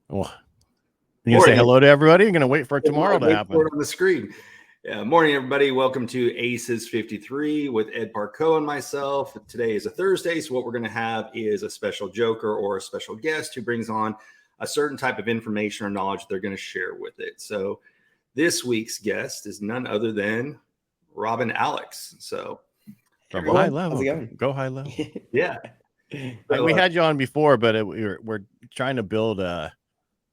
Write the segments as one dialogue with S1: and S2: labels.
S1: Well, you're going to say hello to everybody? You're going to wait for tomorrow to happen.
S2: On the screen. Morning, everybody. Welcome to Aces 53 with Ed Parcaut and myself. Today is a Thursday, so what we're going to have is a special joker or a special guest who brings on a certain type of information or knowledge they're going to share with it. So this week's guest is none other than Robin Alex. So
S1: from HighLevel, GoHighLevel.
S2: Yeah.
S1: So, we had you on before, but we're trying to build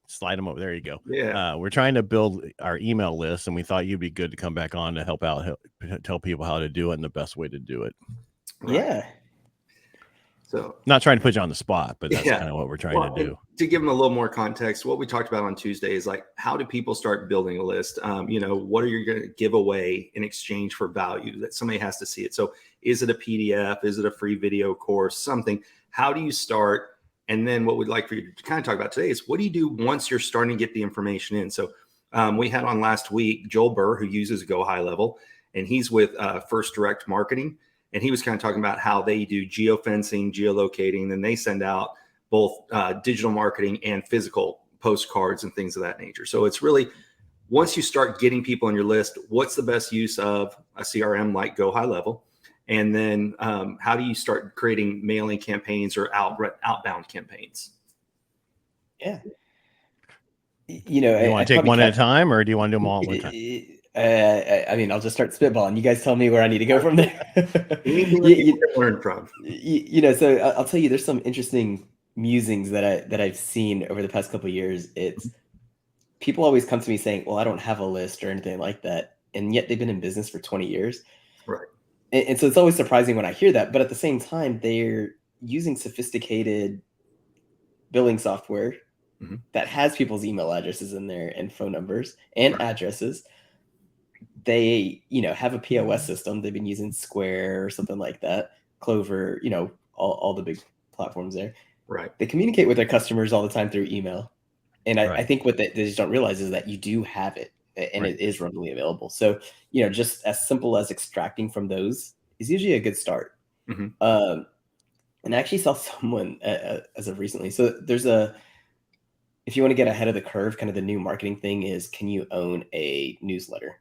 S1: slide them over. There you go.
S2: Yeah.
S1: We're trying to build our email list, and we thought you'd be good to come back on to help tell people how to do it and the best way to do it.
S3: Right. Yeah.
S2: So
S1: not trying to put you on the spot, but that's kind of what we're trying to do.
S2: To give them a little more context, what we talked about on Tuesday is like, how do people start building a list? What are you going to give away in exchange for value that somebody has to see it? So is it a PDF? Is it a free video course? Something? How do you start? And then what we'd like for you to kind of talk about today is what do you do once you're starting to get the information in? So we had on last week, Joel Burr, who uses GoHighLevel, and he's with First Direct Marketing. And he was kind of talking about how they do geofencing, geolocating, and they send out both digital marketing and physical postcards and things of that nature. So it's really, once you start getting people on your list, what's the best use of a CRM like GoHighLevel? And then how do you start creating mailing campaigns or outbound campaigns?
S3: Yeah.
S1: You want to take one at a time, or do you want to do them all at one time?
S3: I mean, I'll just start spitballing. You guys tell me where I need to go from there.
S2: you learn from.
S3: So I'll tell you, there's some interesting musings that I've seen over the past couple of years. It's people always come to me saying, "Well, I don't have a list or anything like that," and yet they've been in business for 20 years.
S2: Right.
S3: And so it's always surprising when I hear that. But at the same time, they're using sophisticated billing software that has people's email addresses in there and phone numbers and addresses. They, have a POS system. They've been using Square or something like that, Clover, all the big platforms there.
S2: Right.
S3: They communicate with their customers all the time through email. And I think what they just don't realize is that you do have it and it is readily available. So, just as simple as extracting from those is usually a good start. And I actually saw someone as of recently. So if you want to get ahead of the curve, kind of the new marketing thing is, can you own a newsletter?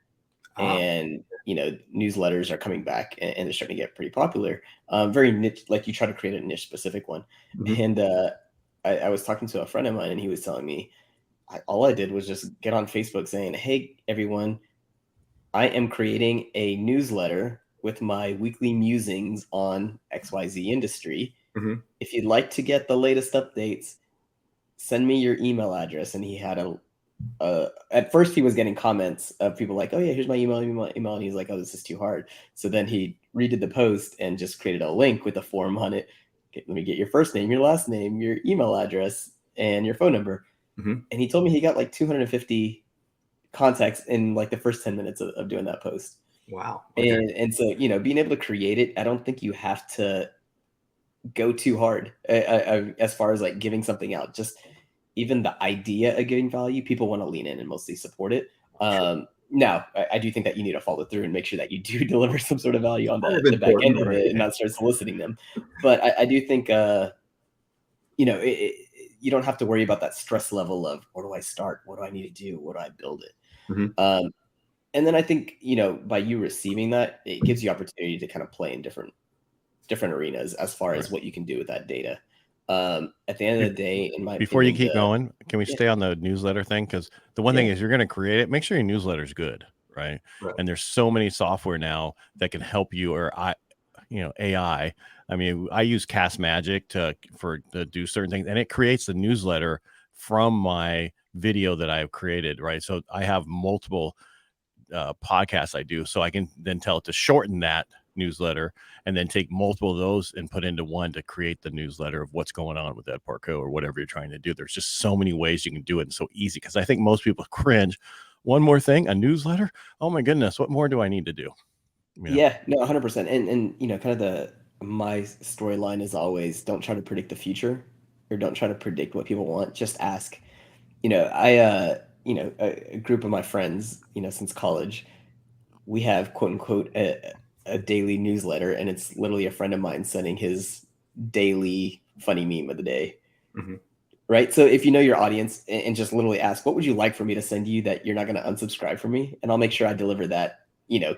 S3: And newsletters are coming back and they're starting to get pretty popular. Very niche, like you try to create a niche specific one. And I was talking to a friend of mine and he was telling me, all I did was just get on Facebook saying, "Hey everyone, I am creating a newsletter with my weekly musings on XYZ industry. If you'd like to get the latest updates, send me your email address." And he had at first he was getting comments of people like, "Oh yeah, here's my email. And he's like, "Oh, this is too hard." So then he redid the post and just created a link with a form on it. "Let me get your first name, your last name, your email address, and your phone number." And he told me he got like 250 contacts in like the first 10 minutes of doing that post.
S2: Wow.
S3: Okay. And so, being able to create it, I don't think you have to go too hard as far as like giving something out. Just even the idea of giving value, people want to lean in and mostly support it. Now, I do think that you need to follow through and make sure that you do deliver some sort of value on the back end of it and not start soliciting them. But I do think, you don't have to worry about that stress level of, where do I start? What do I need to do? What do I build it? And then I think, by you receiving that, it gives you opportunity to kind of play in different arenas as far as what you can do with that data. At the end of the day, in my
S1: before you keep going, can we stay on the newsletter thing? Because the one thing is, you're going to create it, make sure your newsletter is good, right? And there's so many software now that can help you, or AI. I mean, I use Cast Magic to do certain things, and it creates the newsletter from my video that I've created, right? So I have multiple podcasts I do, so I can then tell it to shorten that newsletter and then take multiple of those and put into one to create the newsletter of what's going on with that Parcaut or whatever you're trying to do. There's just so many ways you can do it, and so easy, because I think most people cringe. One more thing, a newsletter? Oh my goodness, what more do I need to do?
S3: Yeah, no, 100%. And kind of my storyline is always, don't try to predict the future, or don't try to predict what people want. Just ask. A group of my friends, since college, we have quote unquote a daily newsletter, and it's literally a friend of mine sending his daily funny meme of the day. Right. So if you know your audience and just literally ask, what would you like for me to send you that you're not going to unsubscribe from me? And I'll make sure I deliver that,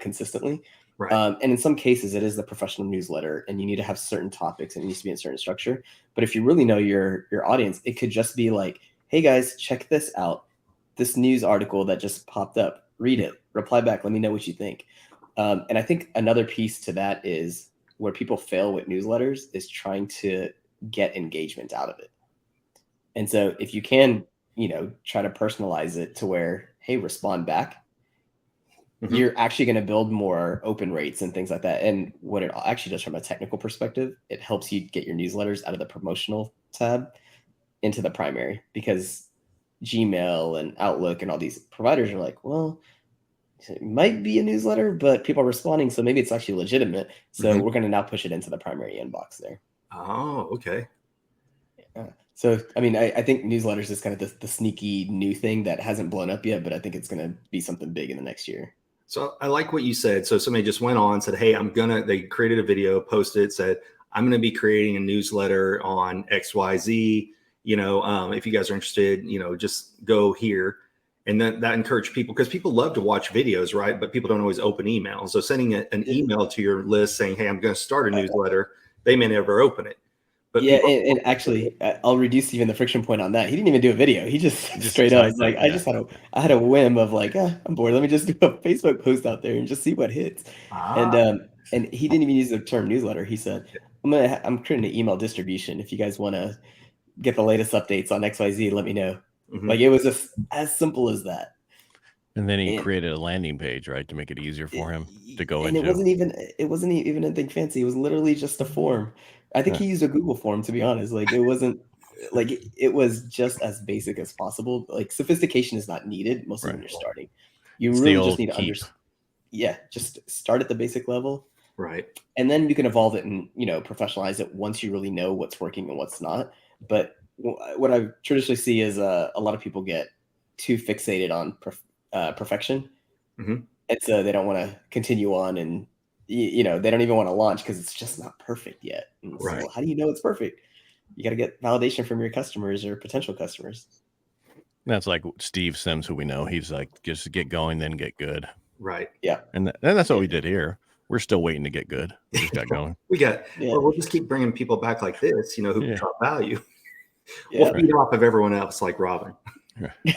S3: consistently.
S2: Right.
S3: And in some cases, it is the professional newsletter and you need to have certain topics and it needs to be in certain structure. But if you really know your audience, it could just be like, hey guys, check this out. This news article that just popped up, read it, reply back. Let me know what you think. And I think another piece to that is where people fail with newsletters is trying to get engagement out of it. And so if you can, try to personalize it to where, hey, respond back, you're actually going to build more open rates and things like that. And what it actually does from a technical perspective, it helps you get your newsletters out of the promotional tab into the primary, because Gmail and Outlook and all these providers are like, well, it might be a newsletter, but people are responding, so maybe it's actually legitimate. So we're going to now push it into the primary inbox there.
S2: Oh, okay.
S3: Yeah. So, I mean, I think newsletters is kind of the sneaky new thing that hasn't blown up yet, but I think it's going to be something big in the next year.
S2: So I like what you said. So somebody just went on, said, hey, they created a video, posted it, said, I'm going to be creating a newsletter on XYZ. If you guys are interested, just go here. And then that encouraged people, because people love to watch videos, right? But people don't always open emails. So sending an email to your list saying, hey, I'm going to start a newsletter, they may never open it. But
S3: yeah, and actually, I'll reduce even the friction point on that. He didn't even do a video. He just straight up like, I had a whim of like, I'm bored. Let me just do a Facebook post out there and just see what hits. And he didn't even use the term newsletter. He said, I'm creating an email distribution. If you guys want to get the latest updates on XYZ, let me know. Like, it was just as simple as that.
S1: And then he created a landing page, right, to make it easier for him to go into.
S3: And it wasn't even anything fancy. It was literally just a form. I think he used a Google form, to be honest. Like, it wasn't like it was just as basic as possible. Like, sophistication is not needed mostly when you're starting. You really just need to understand. Yeah, just start at the basic level.
S2: Right.
S3: And then you can evolve it and, professionalize it once you really know what's working and what's not. But what I traditionally see is a lot of people get too fixated on perfection. And so they don't want to continue on, and they don't even want to launch because it's just not perfect yet. And so, well, how do you know it's perfect? You got to get validation from your customers or potential customers.
S1: That's like Steve Sims, who we know. He's like, just get going, then get good.
S2: Right.
S3: Yeah.
S1: And that's what we did here. We're still waiting to get good. We just got going.
S2: We'll just keep bringing people back like this, who drop value. We'll feed off of everyone else like Robin.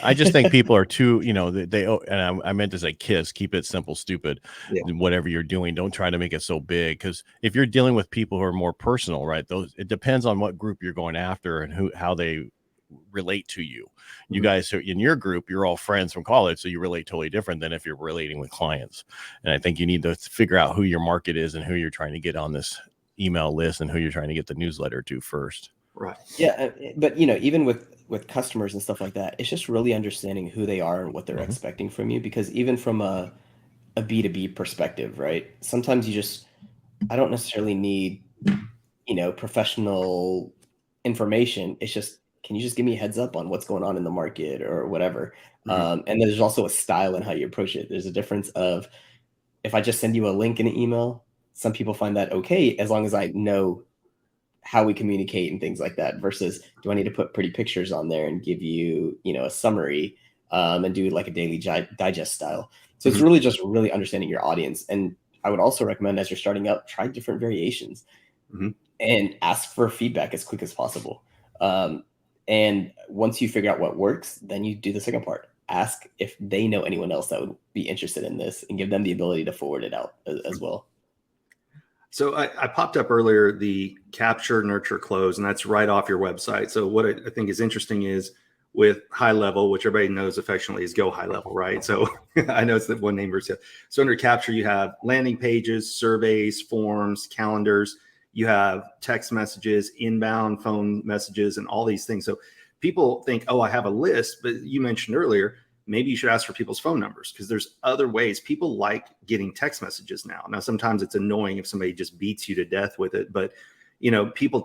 S1: I just think people are too, and I meant to say keep it simple, stupid. Whatever you're doing, don't try to make it so big, because if you're dealing with people who are more personal, right, it depends on what group you're going after and how they relate to you. You guys are in your group, you're all friends from college, so you relate totally different than if you're relating with clients. And I think you need to figure out who your market is and who you're trying to get on this email list and who you're trying to get the newsletter to first.
S2: Right.
S3: Yeah, but even with customers and stuff like that, it's just really understanding who they are and what they're expecting from you. Because even from a B2B perspective, right? Sometimes I don't necessarily need, professional information. It's just, can you just give me a heads up on what's going on in the market or whatever? And there's also a style in how you approach it. There's a difference of, if I just send you a link in an email, some people find that okay, as long as I know how we communicate and things like that, versus do I need to put pretty pictures on there and give you, a summary and do like a daily digest style. So it's really just really understanding your audience. And I would also recommend, as you're starting out, try different variations and ask for feedback as quick as possible. And once you figure out what works, then you do the second part. Ask if they know anyone else that would be interested in this and give them the ability to forward it out as well.
S2: So I popped up earlier the capture, nurture, close, and that's right off your website. So what I think is interesting is with HighLevel, which everybody knows affectionately is GoHighLevel, right? So I know it's the one name versus. So under capture, you have landing pages, surveys, forms, calendars. You have text messages, inbound phone messages, and all these things. So people think, oh, I have a list, but you mentioned earlier, maybe you should ask for people's phone numbers, because there's other ways. People like getting text messages now. Now, sometimes it's annoying if somebody just beats you to death with it, but people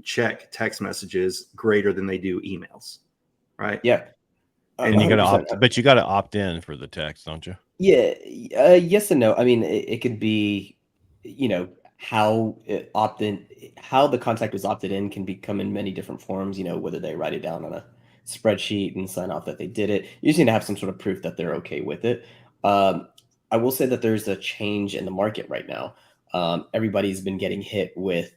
S2: check text messages greater than they do emails, right?
S3: Yeah.
S1: And you got to opt in for the text, don't you?
S3: Yeah. Yes and no. I mean, it could be, how how the contact was opted in can become in many different forms, whether they write it down on a spreadsheet and sign off that they did it. You just need to have some sort of proof that they're okay with it. I will say that there's a change in the market right now. Everybody's been getting hit with,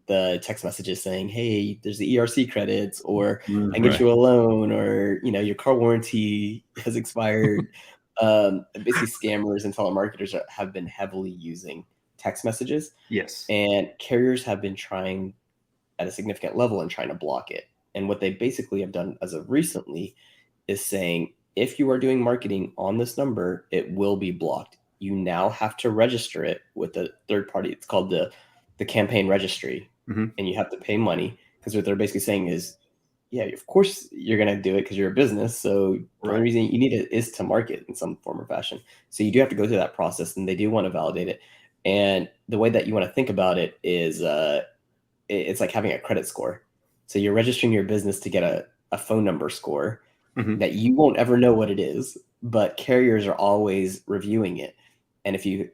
S3: the text messages saying, "Hey, there's the ERC credits," or "I can get you a loan," or "Your car warranty has expired." Basically, scammers and telemarketers have been heavily using text messages.
S2: Yes.
S3: And carriers have been trying at a significant level and trying to block it. And what they basically have done as of recently is saying, if you are doing marketing on this number, it will be blocked. You now have to register it with a third party. It's called the campaign registry. And you have to pay money, because what they're basically saying is, yeah, of course you're going to do it because you're a business. So the only reason you need it is to market in some form or fashion. So you do have to go through that process, and they do want to validate it. And the way that you want to think about it is it's like having a credit score. So you're registering your business to get a phone number score that you won't ever know what it is, but carriers are always reviewing it. And if you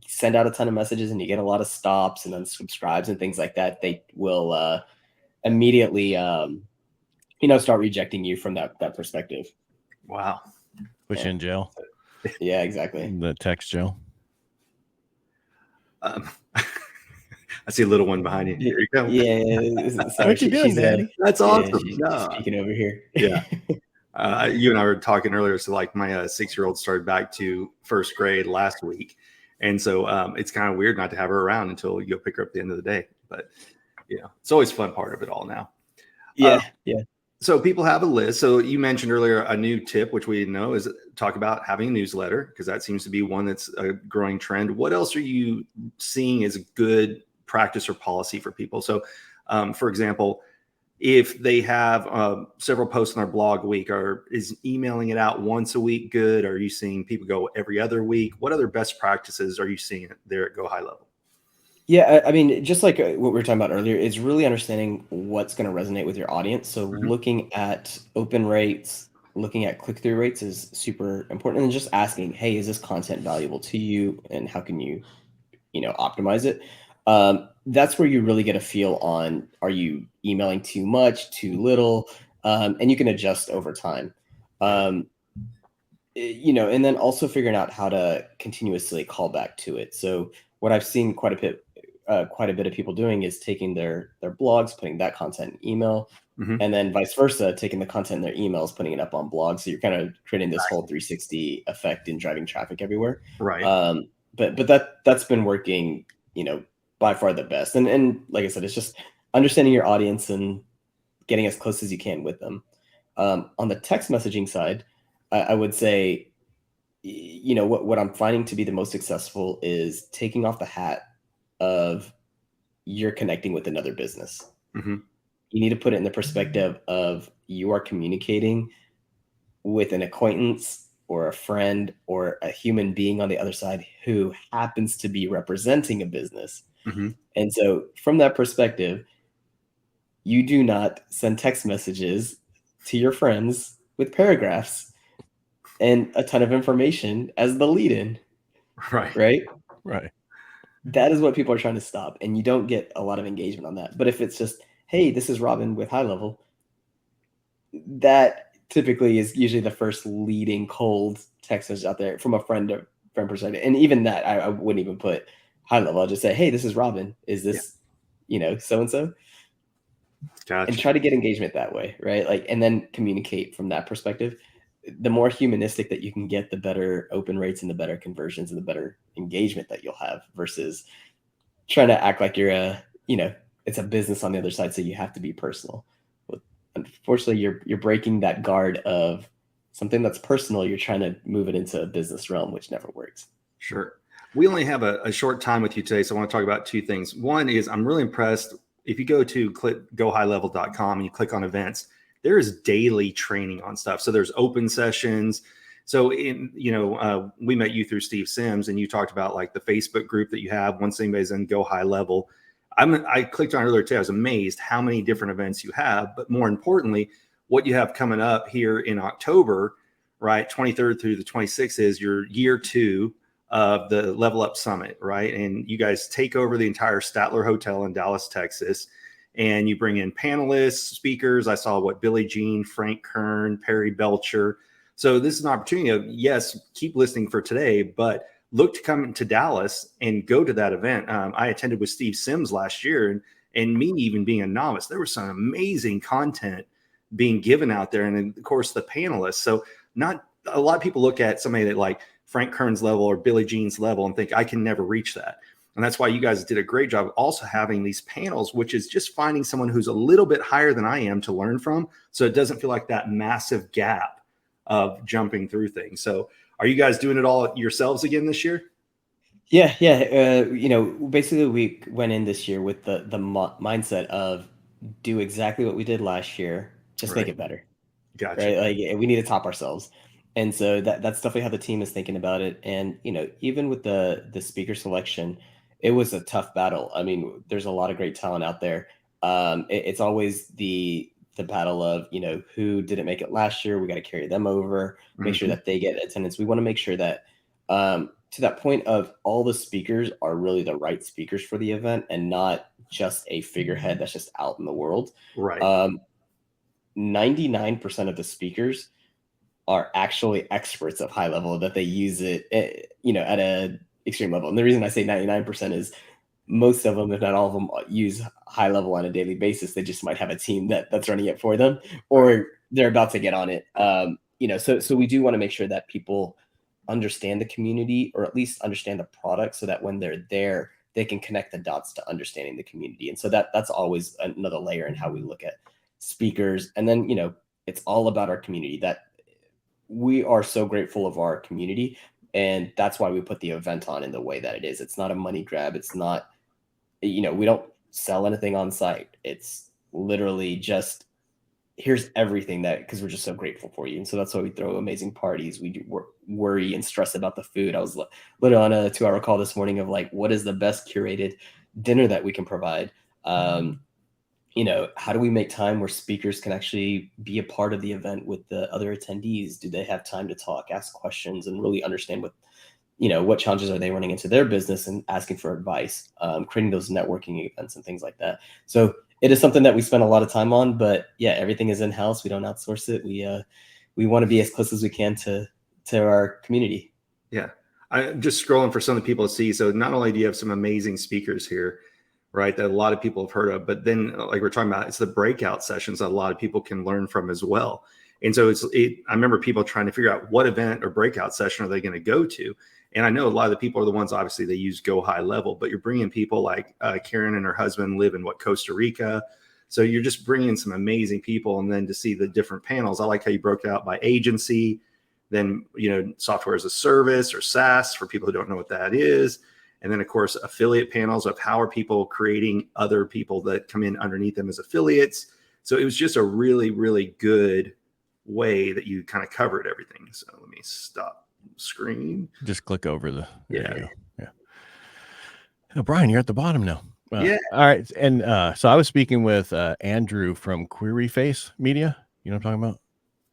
S3: send out a ton of messages and you get a lot of stops and unsubscribes and things like that, they will immediately start rejecting you from that perspective.
S2: Wow.
S1: Push in jail.
S3: Yeah, exactly.
S1: The text jail.
S2: I see a little one behind you. Here you go.
S3: Yeah. Sorry,
S1: What you doing, Daddy?
S2: That's awesome.
S3: She's
S2: No.
S3: speaking over here.
S2: Yeah. You and I were talking earlier. So like my 6-year-old started back to first grade last week. And so it's kind of weird not to have her around until you go pick her up at the end of the day. But it's always a fun part of it all now.
S3: Yeah.
S2: So people have a list. So you mentioned earlier a new tip, which we didn't know, is talk about having a newsletter, because that seems to be one that's a growing trend. What else are you seeing as a good practice or policy for people? So, for example, if they have several posts on their blog a week, is emailing it out once a week good? Are you seeing people go every other week? What other best practices are you seeing there at GoHighLevel?
S3: Yeah, I mean, just like what we were talking about earlier, is really understanding what's going to resonate with your audience. So looking at open rates, looking at click-through rates is super important, and just asking, hey, is this content valuable to you, and how can you, optimize it? That's where you really get a feel on, are you emailing too much, too little, and you can adjust over time. And then also figuring out how to continuously call back to it. So what I've seen quite a bit of people doing is taking their blogs, putting that content in email, and then vice versa, taking the content in their emails, putting it up on blogs. So you're kind of creating this whole 360 effect in driving traffic everywhere.
S2: Right.
S3: But that's been working, by far the best. And like I said, it's just understanding your audience and getting as close as you can with them. On the text messaging side, I would say, what I'm finding to be the most successful is taking off the hat of you're connecting with another business. You need to put it in the perspective of you are communicating with an acquaintance or a friend or a human being on the other side who happens to be representing a business. And so from that perspective, you do not send text messages to your friends with paragraphs and a ton of information as the lead-in. Right. That is what people are trying to stop, and you don't get a lot of engagement on that. But if it's just, hey, this is Robin with HighLevel, that typically is usually the first leading cold text message out there from a friend perspective. And even that, I wouldn't even put HighLevel. I'll just say, hey, this is Robin. Is this, so-and-so?
S2: Gotcha.
S3: And try to get engagement that way, right? Like, and then communicate from that perspective. The more humanistic that you can get, the better open rates and the better conversions and the better engagement that you'll have, versus trying to act like you're it's a business on the other side, so you have to be personal. But unfortunately, you're breaking that guard of something that's personal. You're trying to move it into a business realm, which never works.
S2: Sure. We only have a short time with you today, so I want to talk about two things. One is, I'm really impressed. If you go to GoHighLevel.com and you click on events, there is daily training on stuff. So there's open sessions. So we met you through Steve Sims, and you talked about like the Facebook group that you have once anybody's in GoHighLevel. I clicked on it earlier today. I was amazed how many different events you have, but more importantly, what you have coming up here in October, right? 23rd through the 26th is your year 2 of the Level Up Summit, right? And you guys take over the entire Statler Hotel in Dallas, Texas, and you bring in panelists, speakers. I saw Billie Jean, Frank Kern, Perry Belcher. So this is an opportunity of, yes, keep listening for today, but look to come to Dallas and go to that event. I attended with Steve Sims last year, and me even being a novice, there was some amazing content being given out there. And of course, the panelists. So not a lot of people look at somebody that like Frank Kern's level or Billie Jean's level and think I can never reach that. And that's why you guys did a great job also having these panels, which is just finding someone who's a little bit higher than I am to learn from. So it doesn't feel like that massive gap of jumping through things. So are you guys doing it all yourselves again this year?
S3: Yeah. Basically we went in this year with the mindset of do exactly what we did last year, just make it better.
S2: Gotcha.
S3: Right? Like we need to top ourselves. And so that's definitely how the team is thinking about it. And, even with the speaker selection, it was a tough battle. I mean, there's a lot of great talent out there. It's always the battle of, who didn't make it last year. We got to carry them over, make sure that they get attendance. We want to make sure that to that point of all the speakers are really the right speakers for the event and not just a figurehead that's just out in the world.
S2: Right.
S3: 99% of the speakers are actually experts of HighLevel, that they use it, at a extreme level. And the reason I say 99% is most of them, if not all of them, use HighLevel on a daily basis. They just might have a team that's running it for them, or they're about to get on it. So we do want to make sure that people understand the community, or at least understand the product, so that when they're there, they can connect the dots to understanding the community. And so that's always another layer in how we look at speakers. And then, it's all about our community. That we are so grateful of our community, and that's why we put the event on in the way that it is. It's not a money grab. It's not, we don't sell anything on site. It's literally just, here's everything because we're just so grateful for you. And so that's why we throw amazing parties. We do worry and stress about the food. I was literally on a 2-hour call this morning of like, what is the best curated dinner that we can provide? How do we make time where speakers can actually be a part of the event with the other attendees? Do they have time to talk, ask questions, and really understand what challenges are they running into their business, and asking for advice, creating those networking events and things like that. So it is something that we spend a lot of time on, but yeah, everything is in-house. We don't outsource it. We want to be as close as we can to our community.
S2: Yeah. I'm just scrolling for some of the people to see. So not only do you have some amazing speakers here, right, that a lot of people have heard of, but then like we're talking about, it's the breakout sessions that a lot of people can learn from as well. And so I remember people trying to figure out what event or breakout session are they going to go to. And I know a lot of the people are the ones, obviously they use GoHighLevel, but you're bringing people like Karen and her husband live in Costa Rica. So you're just bringing some amazing people. And then to see the different panels, I like how you broke it out by agency, then, software as a service, or SaaS for people who don't know what that is. And then, of course, affiliate panels of how are people creating other people that come in underneath them as affiliates. So it was just a really, really good way that you kind of covered everything. So let me stop screen.
S1: Just click over the.
S2: Yeah.
S1: Oh, Brian, you're at the bottom now.
S2: Yeah.
S1: All right. And so I was speaking with Andrew from QueryFace Media. You know what I'm talking about?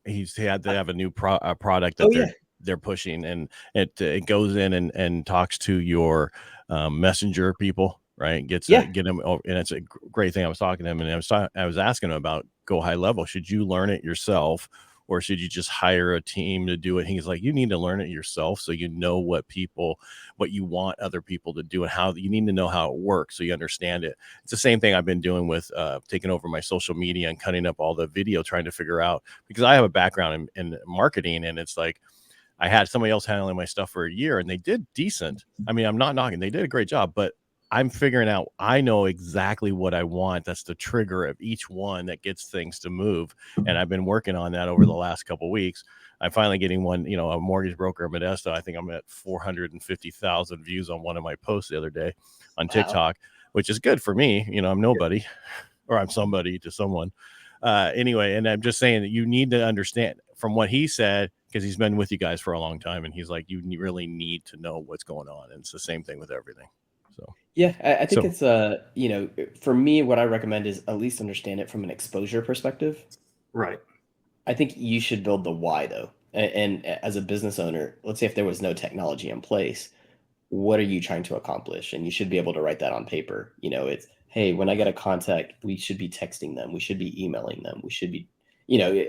S1: He had to have a new product that they're pushing, and it goes in and talks to your messenger people, right? Get them, and it's a great thing. I was talking to him, and I was asking him about GoHighLevel. Should you learn it yourself, or should you just hire a team to do it? He's like, you need to learn it yourself, so you know what you want other people to do, and how you need to know how it works, so you understand it. It's the same thing I've been doing with taking over my social media and cutting up all the video, trying to figure out, because I have a background in marketing, and it's like I had somebody else handling my stuff for a year, and they did decent. I mean, I'm not knocking; they did a great job, but I'm figuring out, I know exactly what I want. That's the trigger of each one that gets things to move. And I've been working on that over the last couple of weeks. I'm finally getting one, a mortgage broker in Modesto. I think I'm at 450,000 views on one of my posts the other day on TikTok, which is good for me. I'm nobody, or I'm somebody to someone. Anyway, and I'm just saying that you need to understand from what he said, because he's been with you guys for a long time, and he's like, you really need to know what's going on. And it's the same thing with everything. So
S3: yeah, I think it's for me, what I recommend is at least understand it from an exposure perspective.
S2: Right.
S3: I think you should build the why, though. And as a business owner, let's say if there was no technology in place, what are you trying to accomplish? And you should be able to write that on paper. It's, hey, when I get a contact, we should be texting them. We should be emailing them. We should be,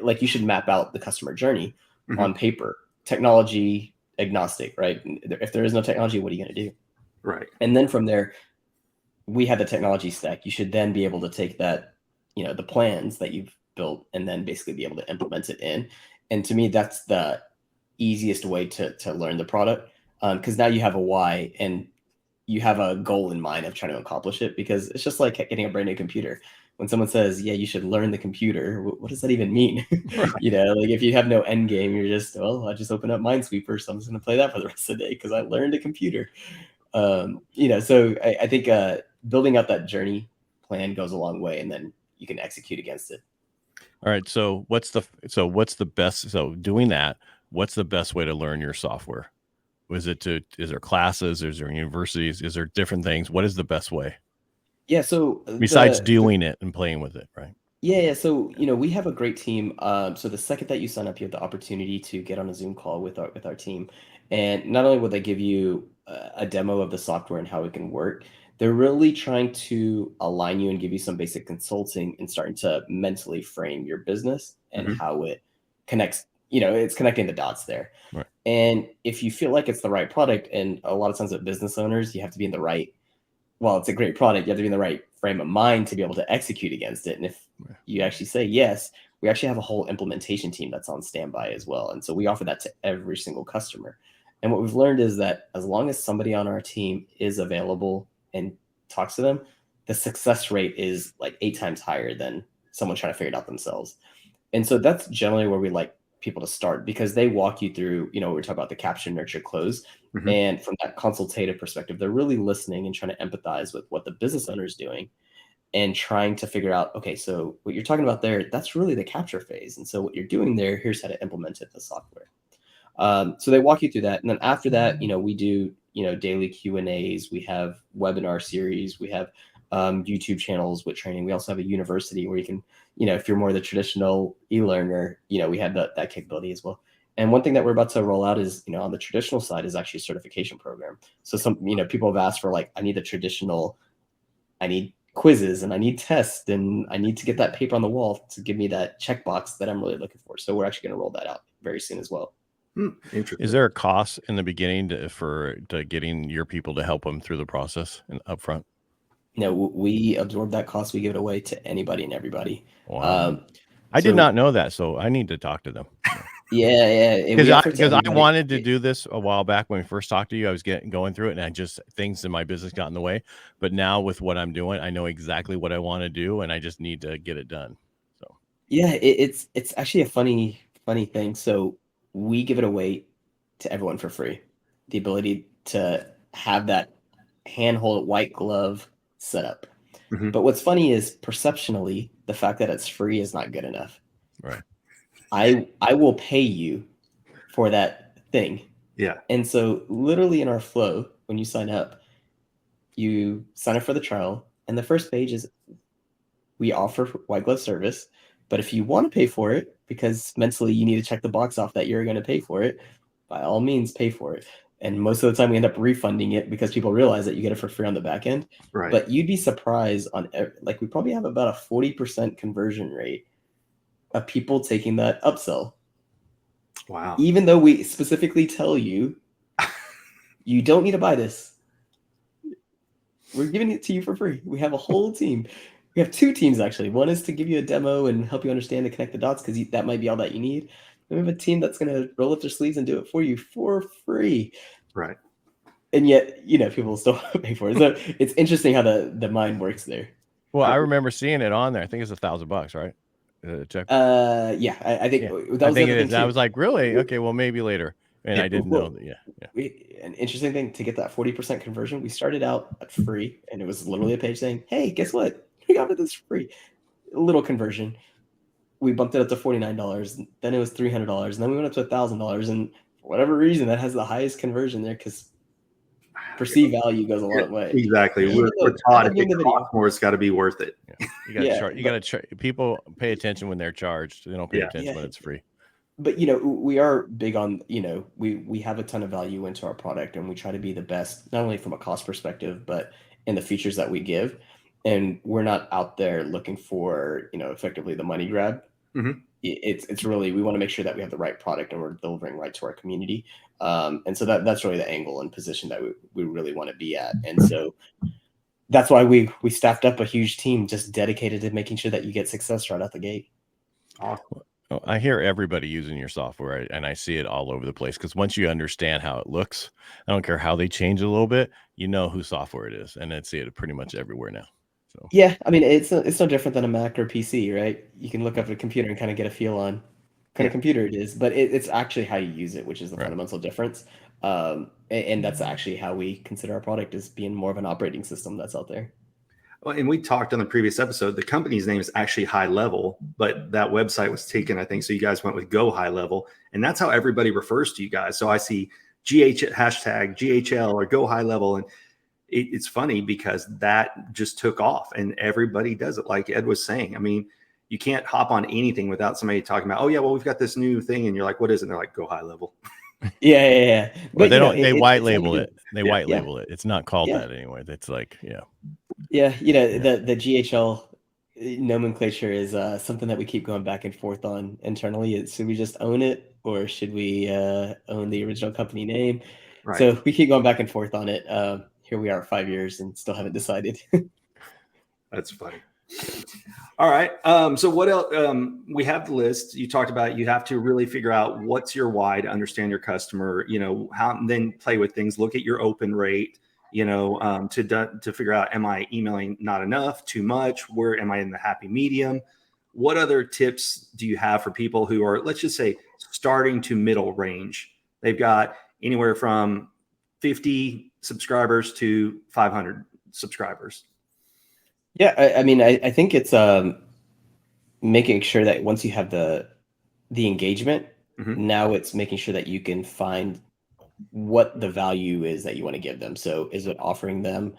S3: like you should map out the customer journey on paper, technology agnostic, right? If there is no technology, what are you going to do?
S2: Right.
S3: And then from there, we have the technology stack. You should then be able to take that, the plans that you've built and then basically be able to implement it in. And to me, that's the easiest way to learn the product. Because now you have a why and you have a goal in mind of trying to accomplish it, because it's just like getting a brand new computer. When someone says, yeah, you should learn the computer, what does that even mean? Like if you have no end game, you're just, well, I just open up Minesweeper, so I'm just going to play that for the rest of the day because I learned a computer. So I think building out that journey plan goes a long way, and then you can execute against it.
S1: All right. So what's the best? So doing that, what's the best way to learn your software? Is there classes? Is there universities? Is there different things? What is the best way?
S3: Yeah. So
S1: besides doing it and playing with it, right?
S3: Yeah. So, we have a great team. So the second that you sign up, you have the opportunity to get on a Zoom call with our team. And not only will they give you a demo of the software and how it can work, they're really trying to align you and give you some basic consulting and starting to mentally frame your business and how it connects. It's connecting the dots there.
S1: Right.
S3: And if you feel like it's the right product, and a lot of times with business owners, you have to be in the right, well, it's a great product. You have to be in the right frame of mind to be able to execute against it. And if you actually say yes, we actually have a whole implementation team that's on standby as well. And so we offer that to every single customer. And what we've learned is that as long as somebody on our team is available and talks to them, the success rate is like 8 times higher than someone trying to figure it out themselves. And so that's generally where we like people to start, because they walk you through, we're talking about the capture, nurture, close. And from that consultative perspective, they're really listening and trying to empathize with what the business owner is doing and trying to figure out, okay, so what you're talking about there, that's really the capture phase. And so what you're doing there, here's how to implement it in the software. So they walk you through that. And then after that, we do, daily Q&As. We have webinar series. We have YouTube channels with training. We also have a university where you can, if you're more the traditional e-learner, we have that capability as well. And one thing that we're about to roll out is, on the traditional side is actually a certification program. So some, people have asked for like, I need quizzes and I need tests and I need to get that paper on the wall to give me that checkbox that I'm really looking for. So we're actually going to roll that out very soon as well.
S1: Is there a cost in the beginning for getting your people to help them through the process and upfront?
S3: No, we absorb that cost. We give it away to anybody and everybody.
S1: Wow. I did not know that, so I need to talk to them.
S3: Yeah.
S1: Because I wanted to do this a while back when we first talked to you. I was going through it, and things in my business got in the way. But now with what I'm doing, I know exactly what I want to do, and I just need to get it done. So
S3: yeah, it's actually a funny thing. So we give it away to everyone for free. The ability to have that handhold white glove setup. But what's funny is perceptionally, the fact that it's free is not good enough.
S1: Right.
S3: I will pay you for that thing.
S2: Yeah.
S3: And so literally in our flow, when you sign up for the trial, and the first page is we offer white glove service. But if you want to pay for it, because mentally you need to check the box off that you're going to pay for it, by all means pay for it. And most of the time we end up refunding it because people realize that you get it for free on the back end.
S2: Right.
S3: But you'd be surprised we probably have about a 40% conversion rate of people taking that upsell.
S2: Wow.
S3: Even though we specifically tell you, you don't need to buy this. We're giving it to you for free. We have a whole team. We have 2 teams, actually. One is to give you a demo and help you understand and connect the dots, because that might be all that you need. And we have a team that's going to roll up their sleeves and do it for you for free.
S2: Right.
S3: And yet, people still pay for it. So it's interesting how the mind works there.
S1: Well, I remember seeing it on there. I think it's $1,000, right? Check.
S3: Yeah, I think that was the other thing too.
S1: I was like, really? Okay, well, maybe later. And I didn't know that. Yeah.
S3: An interesting thing to get that 40% conversion. We started out at free, and it was literally a page saying, "Hey, guess what? We got this free." A little conversion. We bumped it up to $49. Then it was $300, and then we went up to $1,000. And for whatever reason, that has the highest conversion there because perceived value goes a long way.
S2: Exactly.
S3: Yeah.
S2: We're taught if it costs more, it's got to be worth it.
S1: Yeah. You got to charge. You got to people pay attention when they're charged. They don't pay attention when it's free.
S3: But we are big on, we have a ton of value into our product, and we try to be the best, not only from a cost perspective, but in the features that we give. And we're not out there looking for, effectively the money grab.
S2: Mm-hmm.
S3: It's really, we want to make sure that we have the right product and we're delivering right to our community. And so that's really the angle and position that we really want to be at. And so that's why we staffed up a huge team just dedicated to making sure that you get success right out the gate.
S2: Awesome.
S1: I hear everybody using your software, and I see it all over the place, because once you understand how it looks, I don't care how they change it a little bit, you know whose software it is, and I see it pretty much everywhere now. So
S3: Yeah, I mean, it's no different than a Mac or PC, right? You can look up a computer and kind of get a feel on what kind of computer it is, but it's actually how you use it, which is the fundamental difference. And that's actually how we consider our product as being more of an operating system that's out there.
S2: Well, and we talked on the previous episode, the company's name is actually HighLevel, but that website was taken, I think. So you guys went with GoHighLevel, and that's how everybody refers to you guys. So I see hashtag GHL or GoHighLevel. And it's funny because that just took off and everybody does it. Like Ed was saying, I mean, you can't hop on anything without somebody talking about, oh yeah, well, we've got this new thing. And you're like, what is it? And they're like, GoHighLevel.
S3: Yeah.
S1: But they
S3: don't,
S1: they white
S3: it's
S1: label it. They white
S3: yeah.
S1: label it. It's not called that anyway. It's like,
S3: Yeah, the GHL nomenclature is something that we keep going back and forth on internally. Should we just own it, or should we own the original company name?
S2: Right.
S3: So we keep going back and forth on it. Here we are 5 years and still haven't decided.
S2: That's funny. All right. So what else? We have the list. You talked about, you have to really figure out what's your why to understand your customer, how, and then play with things, look at your open rate, to figure out, am I emailing not enough, too much? Where am I in the happy medium? What other tips do you have for people who are, let's just say, starting to middle range? They've got anywhere from 50 subscribers to 500 subscribers.
S3: Yeah, I mean, I think it's making sure that once you have the engagement, now it's making sure that you can find what the value is that you want to give them. So is it offering them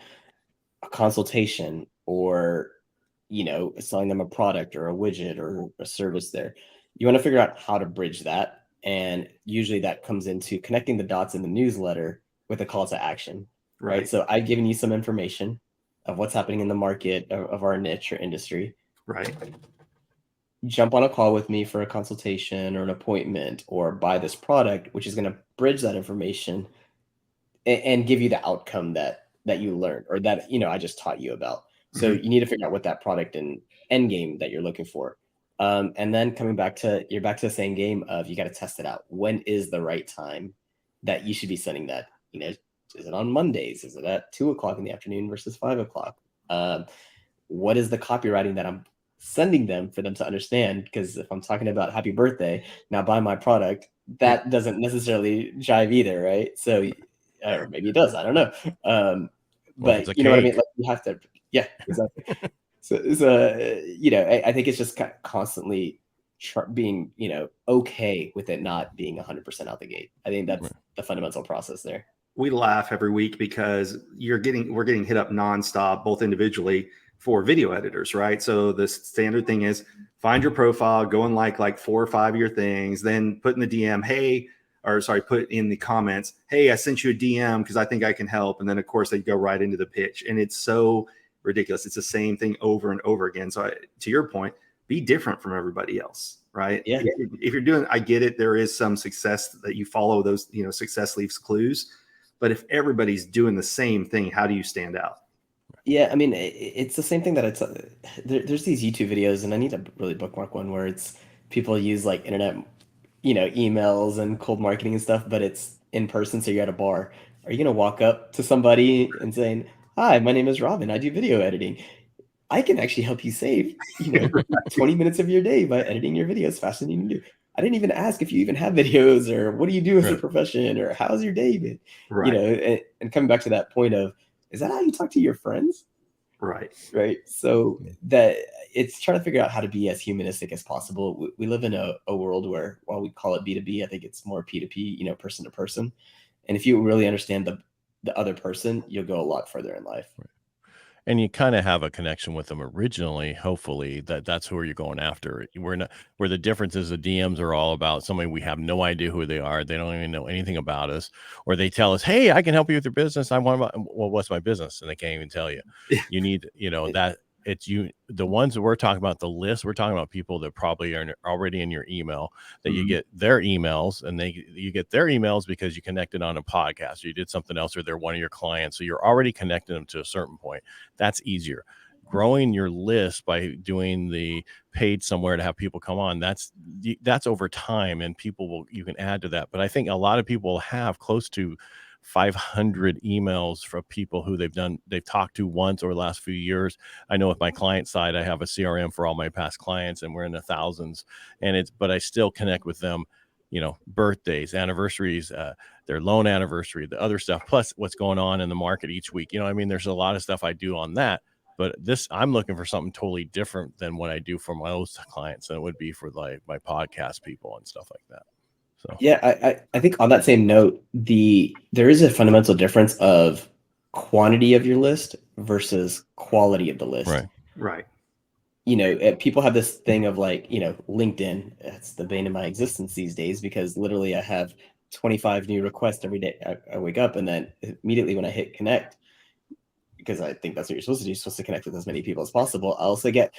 S3: a consultation, or selling them a product or a widget or a service there? You want to figure out how to bridge that, and usually that comes into connecting the dots in the newsletter with a call to action, right? So I've given you some information of what's happening in the market of our niche or industry.
S2: Right.
S3: Jump on a call with me for a consultation or an appointment, or buy this product, which is going to bridge that information and give you the outcome that you learned, or that I just taught you about. So you need to figure out what that product and end game that you're looking for. And then coming back to the same game of, you got to test it out. When is the right time that you should be sending that? Is it on Mondays? Is it at 2:00 in the afternoon versus 5:00? What is the copywriting that I'm sending them for them to understand? Because if I'm talking about happy birthday, now buy my product, that doesn't necessarily jive either, right? So, or maybe it does, I don't know. But you know what I mean? Like, you have to, yeah, exactly. So I think it's just constantly being, okay with it not being 100% out the gate. I think that's the fundamental process there.
S2: We laugh every week because we're getting hit up nonstop, both individually, for video editors, right? So the standard thing is, find your profile, go and like 4 or 5 of your things, then put in the DM, put in the comments, hey, I sent you a DM because I think I can help. And then of course they go right into the pitch, and it's so ridiculous. It's the same thing over and over again. So to your point, be different from everybody else, right?
S3: Yeah.
S2: If you're doing, I get it, there is some success that you follow those, success leaves clues. But if everybody's doing the same thing, how do you stand out?
S3: Yeah, I mean, it's the same thing that there's these YouTube videos, and I need to really bookmark one where it's people use like internet, emails and cold marketing and stuff, but it's in person. So you're at a bar. Are you going to walk up to somebody and saying, hi, my name is Robin, I do video editing. I can actually help you save, 20 minutes of your day by editing your videos faster than you can do. I didn't even ask if you even have videos, or what do you do as a profession, or how's your day been?
S2: Right.
S3: And coming back to that point of, is that how you talk to your friends?
S2: Right.
S3: So that it's trying to figure out how to be as humanistic as possible. We live in a world where, while we call it B2B, I think it's more P2P, person to person. And if you really understand the other person, you'll go a lot further in life.
S1: and you kind of have a connection with them originally. Hopefully that's who you're going after. We're not, where the difference is the DMs are all about somebody we have no idea who they are. They don't even know anything about us, or they tell us, hey, I can help you with your business. I want, well, what's my business? And they can't even tell you. You need, that it's you, the ones that we're talking about, the list, we're talking about people that probably are already in your email, that you get their emails, and you get their emails because you connected on a podcast, or you did something else, or they're one of your clients. So you're already connecting them to a certain point. That's easier. Growing your list by doing the paid somewhere to have people come on, that's over time, and you can add to that. But I think a lot of people have close to 500 emails from people who they've talked to once or the last few years. I know with my client side, I have a CRM for all my past clients, and we're in the thousands, but I still connect with them, birthdays, anniversaries, their loan anniversary, the other stuff, plus what's going on in the market each week. There's a lot of stuff I do on that, but I'm looking for something totally different than what I do for most clients, and it would be for like my podcast people and stuff like that. So
S3: yeah, I think on that same note, there is a fundamental difference of quantity of your list versus quality of the list.
S2: Right.
S3: People have this thing of like, LinkedIn. It's the bane of my existence these days, because literally I have 25 new requests every day. I wake up, and then immediately when I hit connect, because I think that's what you're supposed to do, you're supposed to connect with as many people as possible, I also get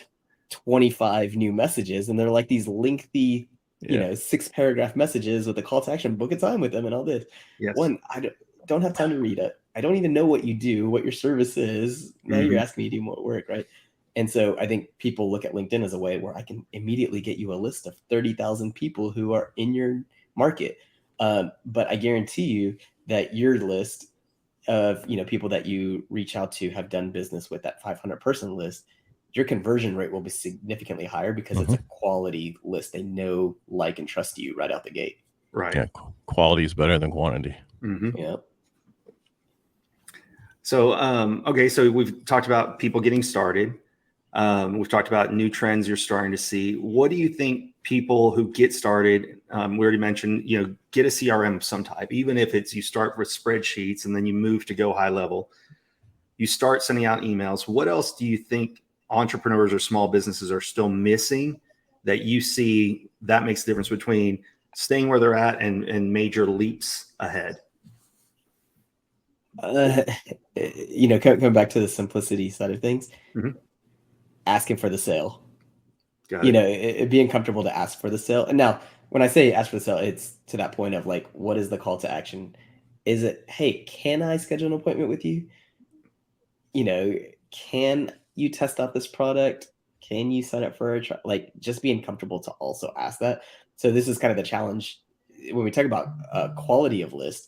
S3: 25 new messages, and they're like these lengthy 6-paragraph messages with a call to action, book a time with them and all this.
S2: Yes.
S3: One, I don't have time to read it. I don't even know what you do, what your service is. Now you're asking me to do more work, right? And so I think people look at LinkedIn as a way where I can immediately get you a list of 30,000 people who are in your market. But I guarantee you that your list of people that you reach out to have done business with, that 500 person list, your conversion rate will be significantly higher because it's a quality list. They know, like, and trust you right out the gate.
S2: Right.
S1: Yeah, quality is better than quantity.
S3: Yeah.
S2: So, okay, so we've talked about people getting started. We've talked about new trends you're starting to see. What do you think people who get started, we already mentioned, get a CRM of some type, even if it's you start with spreadsheets and then you move to GoHighLevel, you start sending out emails. What else do you think entrepreneurs or small businesses are still missing that you see that makes the difference between staying where they're at and major leaps ahead?
S3: Coming back to the simplicity side of things, asking for the sale. Being comfortable to ask for the sale. And now, when I say ask for the sale, it's to that point of like, what is the call to action? Is it, hey, can I schedule an appointment with you? Can you test out this product? Can you sign up for a trial? Like, just being comfortable to also ask that. So this is kind of the challenge when we talk about quality of list.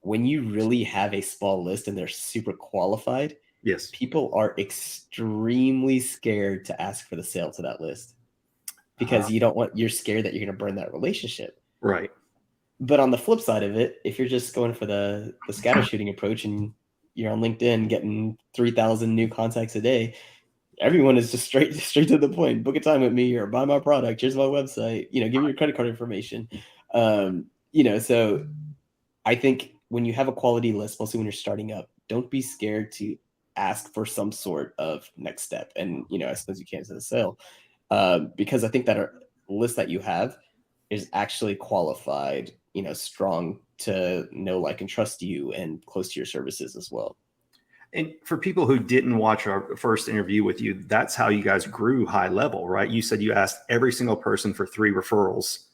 S3: When you really have a small list and they're super qualified,
S2: yes,
S3: people are extremely scared to ask for the sale to that list because you're scared that you're going to burn that relationship.
S2: Right.
S3: But on the flip side of it, if you're just going for the scatter shooting approach and you're on LinkedIn getting 3,000 new contacts a day, everyone is just straight to the point. Book a time with me or buy my product. Here's my website. Give me your credit card information. So I think when you have a quality list, mostly when you're starting up, don't be scared to ask for some sort of next step. And, as soon as you can to the sale, because I think that our list that you have is actually qualified, strong to know, like, and trust you and close to your services as well.
S2: And for people who didn't watch our first interview with you, that's how you guys grew HighLevel, right? You said you asked every single person for 3 referrals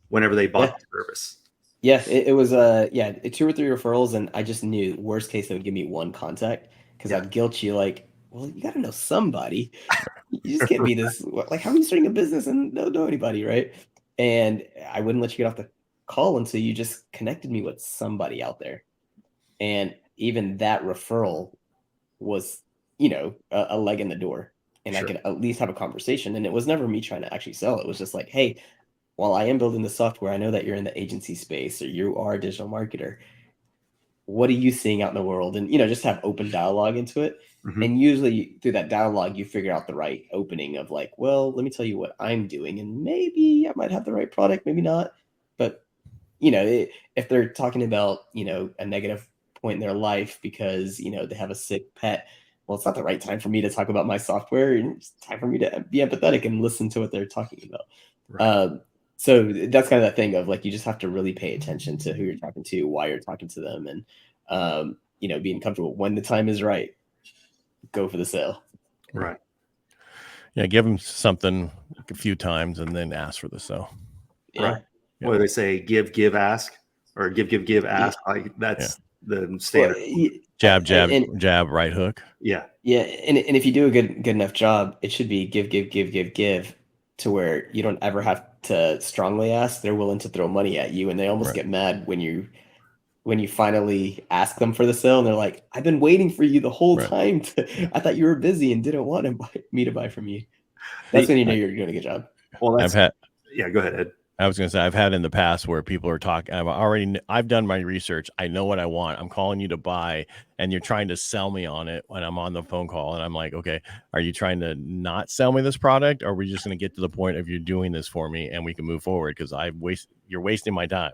S2: whenever they bought the service.
S3: Yeah, it was 2 or 3 referrals, and I just knew worst case they would give me 1 contact because I'd guilt you like, well, you got to know somebody. You just can't be this, like, how are you starting a business and don't know anybody, right? And I wouldn't let you get off the call until you just connected me with somebody out there. And even that referral was, a leg in the door, and I could at least have a conversation. And it was never me trying to actually sell. It was just like, hey, while I am building the software, I know that you're in the agency space or you are a digital marketer. What are you seeing out in the world? And, just have open dialogue into it. And usually through that dialogue, you figure out the right opening of like, well, let me tell you what I'm doing. And maybe I might have the right product, maybe not. But, if they're talking about, a negative point in their life because, they have a sick pet, well, it's not the right time for me to talk about my software. It's time for me to be empathetic and listen to what they're talking about. Right. So that's kind of that thing of like, you just have to really pay attention to who you're talking to, why you're talking to them, and, being comfortable when the time is right, go for the sale.
S2: Right.
S1: Yeah. Give them something a few times and then ask for the sale.
S3: Yeah.
S2: Right. Yeah. What do they say? Give, ask, or give, ask.
S3: Yeah.
S2: Like that's the standard.
S1: Jab, jab, right hook.
S2: Yeah.
S3: Yeah. And if you do a good enough job, it should be give to where you don't ever have to strongly ask. They're willing to throw money at you, and they almost get mad when you finally ask them for the sale, and they're like, I've been waiting for you the whole time. I thought you were busy and didn't want me to buy from you. That's when you know you're doing a good job.
S2: Well, yeah, go ahead, Ed.
S1: I was going to say, I've had in the past where people are talking, I've done my research. I know what I want. I'm calling you to buy, and you're trying to sell me on it when I'm on the phone call. And I'm like, okay, are you trying to not sell me this product? Or are we just going to get to the point of you're doing this for me and we can move forward? Cause you're wasting my time.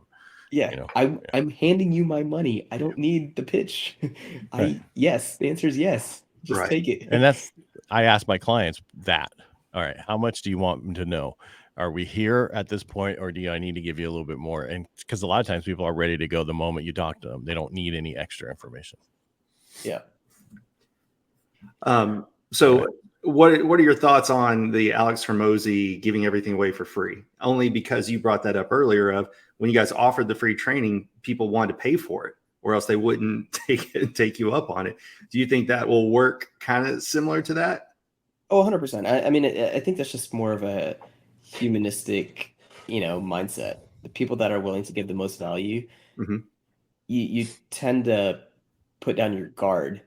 S3: Yeah. I'm handing you my money. I don't need the pitch. Yes. The answer is yes. Just take it.
S1: And I ask my clients that, all right, how much do you want them to know? Are we here at this point, or do I need to give you a little bit more? And because a lot of times people are ready to go the moment you talk to them. They don't need any extra information.
S3: Yeah.
S2: So what are your thoughts on the Alex Hormozi giving everything away for free? Only because you brought that up earlier of when you guys offered the free training, people wanted to pay for it, or else they wouldn't take you up on it. Do you think that will work kind of similar to that?
S3: Oh, 100%. I mean, I think that's just more of a humanistic, mindset. The people that are willing to give the most value, you tend to put down your guard.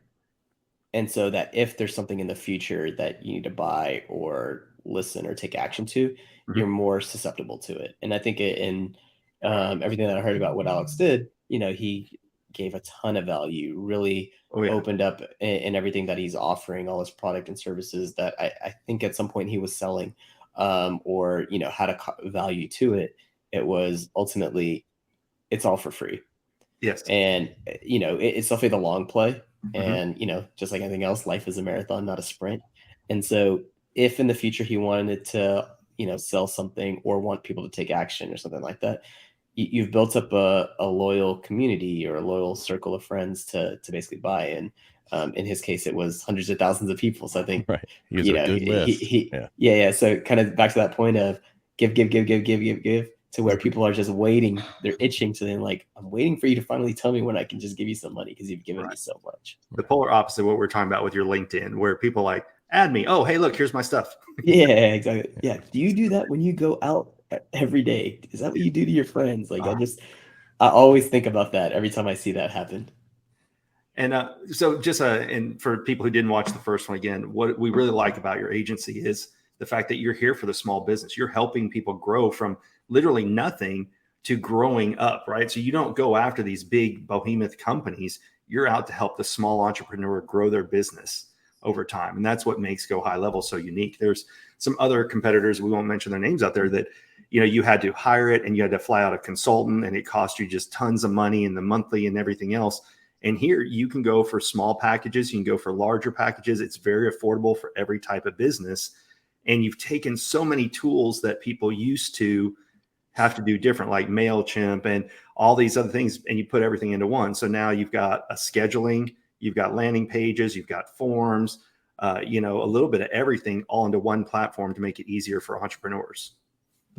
S3: And so that if there's something in the future that you need to buy or listen or take action to, you're more susceptible to it. And I think in everything that I heard about what Alex did, he gave a ton of value, really opened up in everything that he's offering, all his product and services that I think at some point he was selling, or, had a value to it. It was ultimately, it's all for free.
S2: Yes.
S3: And, it's definitely the long play. And, just like anything else, life is a marathon, not a sprint. And so if in the future he wanted to, sell something or want people to take action or something like that, you've built up a loyal community or a loyal circle of friends to basically buy. And in his case, it was hundreds of thousands of people. So I think,
S1: he was a good list.
S3: Yeah. So kind of back to that point of give to where people are just waiting. They're itching to then like, I'm waiting for you to finally tell me when I can just give you some money because you've given me so much.
S2: The polar opposite of what we're talking about with your LinkedIn, where people like, add me. Oh, hey, look, here's my stuff.
S3: Yeah, exactly. Yeah. Do you do that when you go out every day? Is that what you do to your friends? Like, I always think about that every time I see that happen.
S2: And so just and for people who didn't watch the first one, again, what we really like about your agency is the fact that you're here for the small business. You're helping people grow from literally nothing to growing up, right? So you don't go after these big behemoth companies. You're out to help the small entrepreneur grow their business over time. And that's what makes GoHighLevel so unique. There's some other competitors, we won't mention their names out there, that you had to hire it and you had to fly out a consultant and it cost you just tons of money and the monthly and everything else. And here you can go for small packages, you can go for larger packages. It's very affordable for every type of business. And you've taken so many tools that people used to have to do different, like MailChimp and all these other things, and you put everything into one. So now you've got a scheduling, you've got landing pages, you've got forms, a little bit of everything all into one platform to make it easier for entrepreneurs.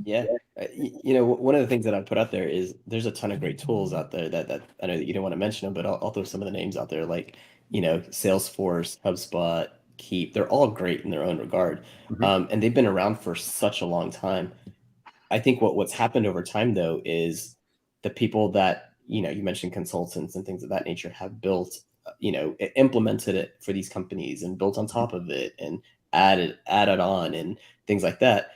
S3: Yeah. One of the things that I put out there is there's a ton of great tools out there that I know that you don't want to mention them, but I'll throw some of the names out there, like, Salesforce, HubSpot, Keep. They're all great in their own regard. And they've been around for such a long time. I think what's happened over time, though, is the people that, you mentioned consultants and things of that nature have built, implemented it for these companies and built on top of it and added on and things like that.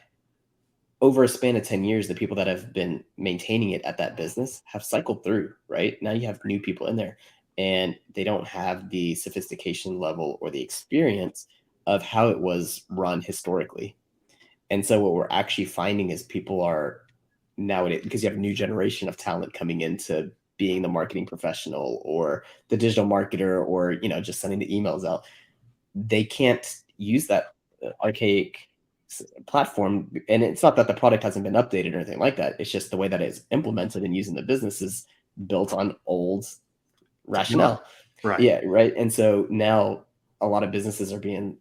S3: Over a span of 10 years, the people that have been maintaining it at that business have cycled through, right? Now you have new people in there and they don't have the sophistication level or the experience of how it was run historically. And so what we're actually finding is people are nowadays, because you have a new generation of talent coming into being the marketing professional or the digital marketer or, just sending the emails out. they can't use that archaic platform. And it's not that the product hasn't been updated or anything like that. It's just the way that it's implemented and used in the business is built on old rationale.
S2: Right.
S3: Yeah. Right. And so now a lot of businesses are being,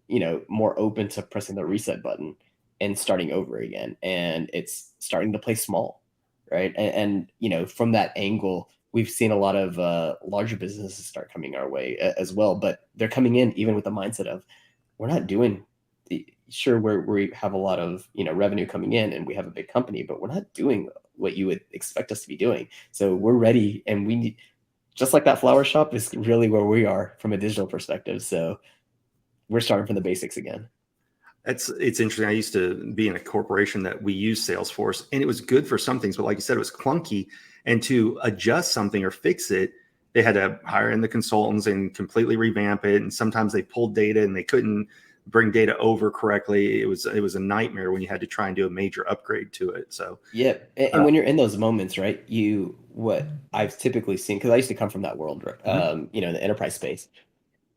S3: more open to pressing the reset button and starting over again. And it's starting to play small. Right. And from that angle, we've seen a lot of larger businesses start coming our way as well, but they're coming in even with the mindset of, we're not doing sure we have a lot of revenue coming in and we have a big company, but we're not doing what you would expect us to be doing. So we're ready, and we need, just like that flower shop is really where we are from a digital perspective. So we're starting from the basics again.
S2: It's interesting. I used to be in a corporation that we used Salesforce, and it was good for some things, but like you said, it was clunky. And to adjust something or fix it, they had to hire in the consultants and completely revamp it. And sometimes they pulled data and they couldn't bring data over correctly. It was a nightmare when you had to try and do a major upgrade to it. So
S3: yeah, and when you're in those moments, right? What I've typically seen, because I used to come from that world, in the enterprise space,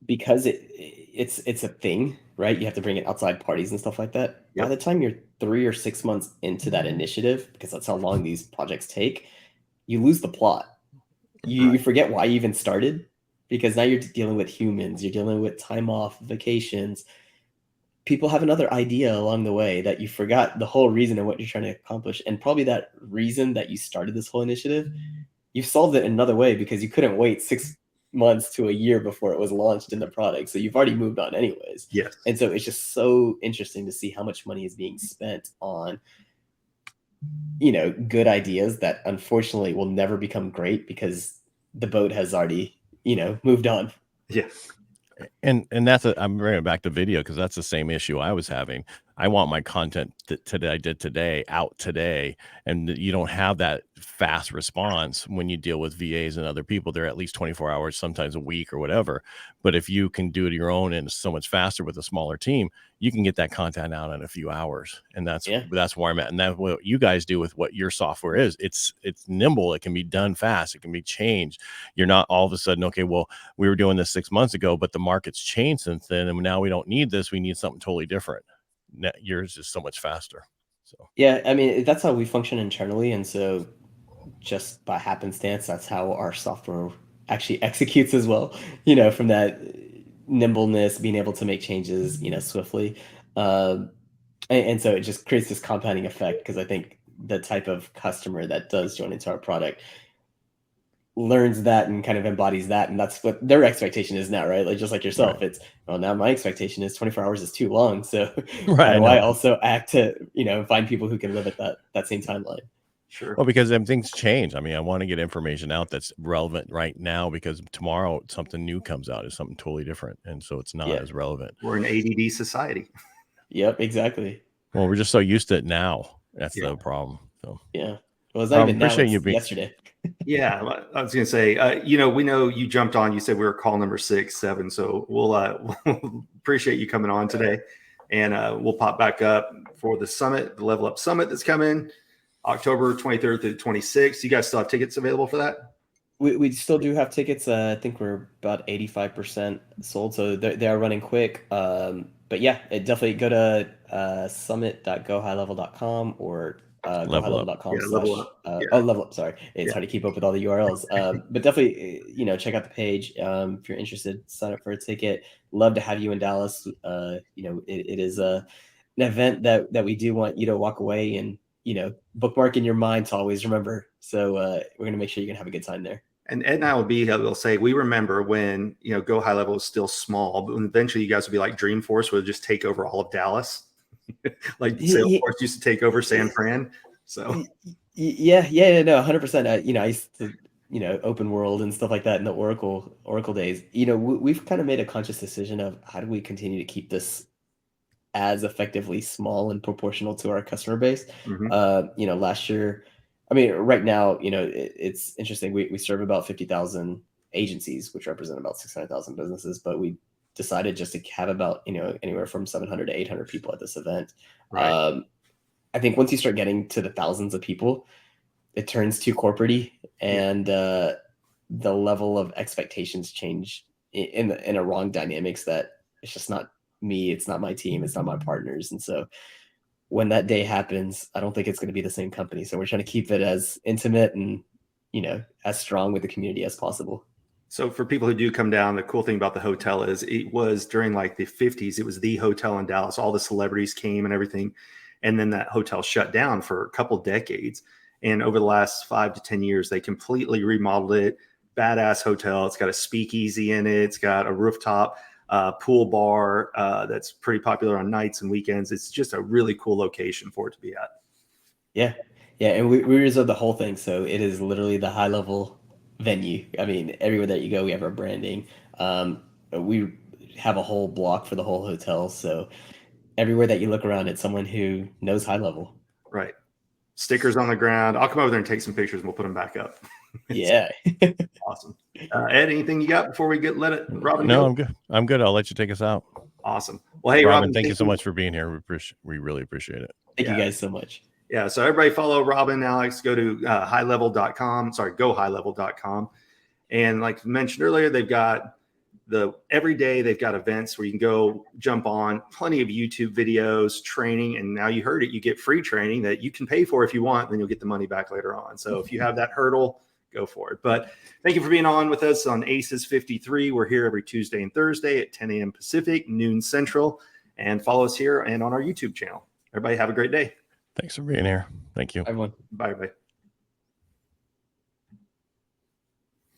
S3: because it's a thing, right? You have to bring it outside parties and stuff like that.
S2: Yep.
S3: By the time you're 3 or 6 months into that initiative, because that's how long these projects take, you lose the plot. You forget why you even started, because now you're dealing with humans, you're dealing with time off, vacations. People have another idea along the way that you forgot the whole reason of what you're trying to accomplish. And probably that reason that you started this whole initiative, you solved it another way because you couldn't wait 6 months to a year before it was launched in the product. So you've already moved on anyways.
S2: Yes.
S3: And so it's just so interesting to see how much money is being spent on, good ideas that unfortunately will never become great because the boat has already, moved on.
S2: Yeah.
S1: And I'm bringing it back to video because that's the same issue I was having. I want my content that I did today out today, and you don't have that fast response when you deal with VAs and other people. They're at least 24 hours, sometimes a week or whatever. But if you can do it your own and so much faster with a smaller team, you can get that content out in a few hours, and that's where I'm at. And that's what you guys do with what your software is. It's nimble. It can be done fast. It can be changed. You're not all of a sudden, okay, well, we were doing this 6 months ago, but the market's changed since then, and now we don't need this. We need something totally different. Yours is so much faster. So
S3: yeah, I mean, that's how we function internally, and so just by happenstance, that's how our software actually executes as well. From that nimbleness, being able to make changes, swiftly, and so it just creates this compounding effect. Because I think the type of customer that does join into our product learns that and kind of embodies that, and that's what their expectation is now, right? Like, just like yourself,
S1: right.
S3: It's, well, now my expectation is 24 hours is too long, so
S1: Right,
S3: how do I also act to find people who can live at that same timeline?
S2: Sure.
S1: Well, because things change. I mean, I want to get information out that's relevant right now, because tomorrow something new comes out, is something totally different, and so it's not as relevant.
S2: We're an ADD society.
S3: Yep, exactly.
S1: Well, we're just so used to it now. That's the problem. So
S3: Yeah. Well, it's not even now,
S1: appreciate you
S3: it's
S1: being.
S3: yesterday.
S2: Yeah, I was going to say, we know you jumped on. You said we were call number 6, 7, so we'll appreciate you coming on today, and we'll pop back up for the summit, the Level Up Summit that's coming October 23rd through 26th. You guys still have tickets available for that?
S3: We still do have tickets. I think we're about 85% sold, so they are running quick. But yeah, definitely go to summit.gohighlevel.com or
S1: Level Up.
S3: gohighlevel.com
S2: Yeah,
S3: slash
S2: Level Up.
S3: level up. Sorry, it's hard to keep up with all the URLs. But definitely, check out the page if you're interested. Sign up for a ticket. Love to have you in Dallas. It is an event that we do want you to walk away and bookmark in your mind to always remember. So we're gonna make sure you're gonna have a good time there.
S2: And Ed and I will say, we remember when, Go High Level was still small, but eventually you guys would be like Dreamforce, would just take over all of Dallas. Like Salesforce used to take over San Fran. So
S3: yeah, no, 100%. I used to, open world and stuff like that in the Oracle days. We've kind of made a conscious decision of how do we continue to keep this as effectively small and proportional to our customer base. Last year, I mean, right now, it's interesting. We serve about 50,000 agencies, which represent about 600,000 businesses, but we decided just to have about, anywhere from 700 to 800 people at this event.
S2: Right.
S3: I think once you start getting to the thousands of people, it turns too corporate-y, and the level of expectations change in a wrong dynamics that It's just not me. It's not my team. It's not my partners. And so when that day happens, I don't think it's going to be the same company. So we're trying to keep it as intimate and, as strong with the community as possible.
S2: So for people who do come down, the cool thing about the hotel is it was during like the 50s, it was the hotel in Dallas. All the celebrities came and everything. And then that hotel shut down for a couple decades. And over the last 5 to 10 years, they completely remodeled it. Badass hotel. It's got a speakeasy in it. It's got a rooftop pool bar that's pretty popular on nights and weekends. It's just a really cool location for it to be at.
S3: Yeah. Yeah. And we reserve the whole thing. So it is literally the HighLevel venue. I mean, everywhere that you go, we have our branding. We have a whole block for the whole hotel. So everywhere that you look around, it's someone who knows HighLevel.
S2: Right. Stickers on the ground. I'll come over there and take some pictures and we'll put them back up.
S3: Yeah.
S2: Awesome. Ed, anything you got before we Robin?
S1: No,
S2: go?
S1: I'm good. I'm good. I'll let you take us out.
S2: Awesome. Well, hey,
S1: Robin, thank you so much for being here. We really appreciate it.
S3: Thank you guys so much.
S2: Yeah. So everybody follow Robin and Alex. Go to HighLevel.com. Sorry, GoHighLevel.com. And like mentioned earlier, they've got every day they've got events where you can go jump on, plenty of YouTube videos, training. And now you heard it, you get free training that you can pay for if you want, then you'll get the money back later on. So if you have that hurdle, go for it. But thank you for being on with us on ACES 53. We're here every Tuesday and Thursday at 10 a.m. Pacific, noon Central, and follow us here and on our YouTube channel. Everybody have a great day.
S1: Thanks for being here. Thank you.
S3: Everyone.
S2: Bye, everybody.